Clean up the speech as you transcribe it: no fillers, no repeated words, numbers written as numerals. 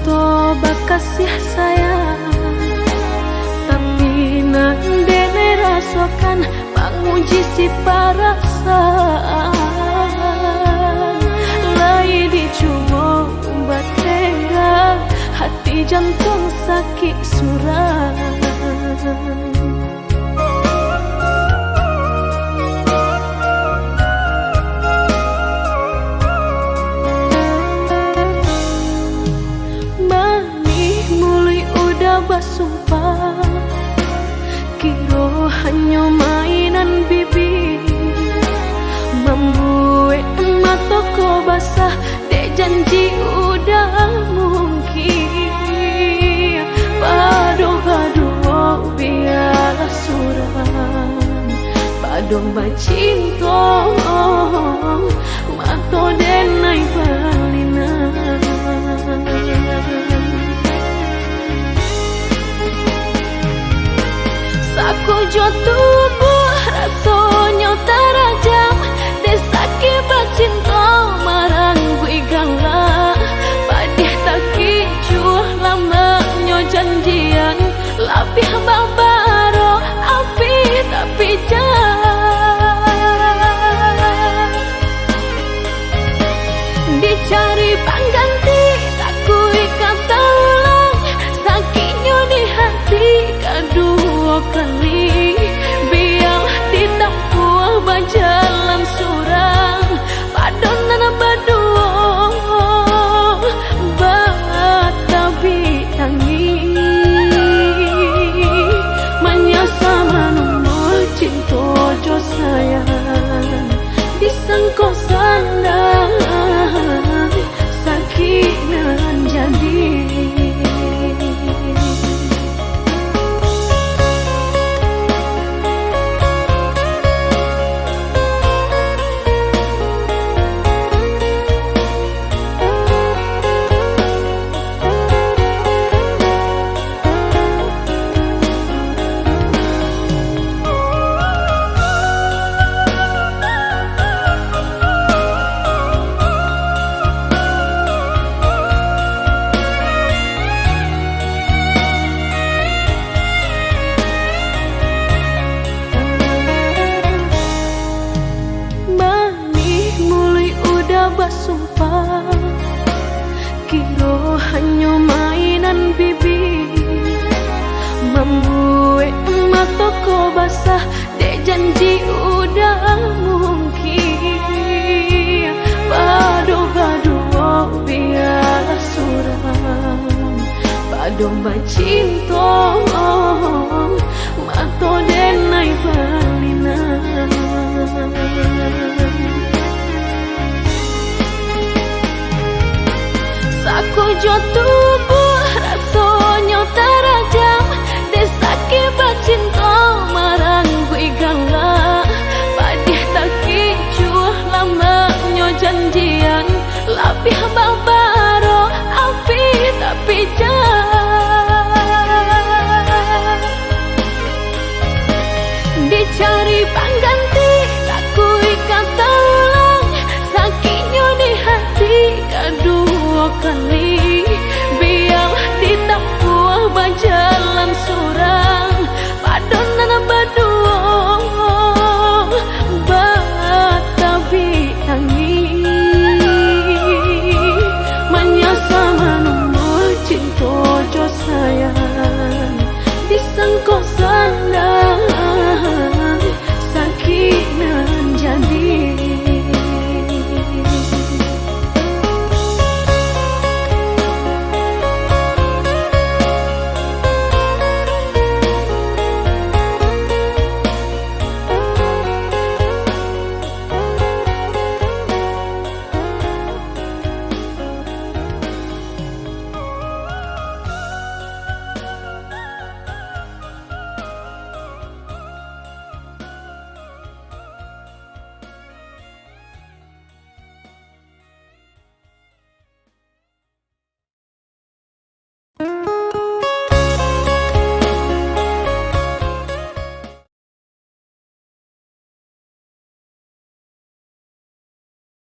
cinta bakasih sayang, tapi nande rasakan menguji si perasaan. Lai dicuma batera, hati jantung sakit suram. Basumpah kiro hanya mainan bibi, membuat mataku basah dek janji udah mungkin. Padu-padu biarlah suram, padu bacinta mato denai balina. Aku tubuh rasanya terajam, desaki bacinta marang gue gangga. Padih tak kicuh lamanya janjian, lebih babaro api tapi jangan dicari pengganti. Tak kui kata ulang sakitnya di hati kedua kali. Biarlah ditempuh berjalan suram, padonan berdua batabi tangi. Menyasa menumbuh cinta jo sayang, disangko sandang sakit nan jadi. Basumpah kiro hanya mainan bibi, membuat mataku basah dek janji udah mungkin. Padu-padu biarlah suram, padu bacinta mato denai balina. Aku jatuh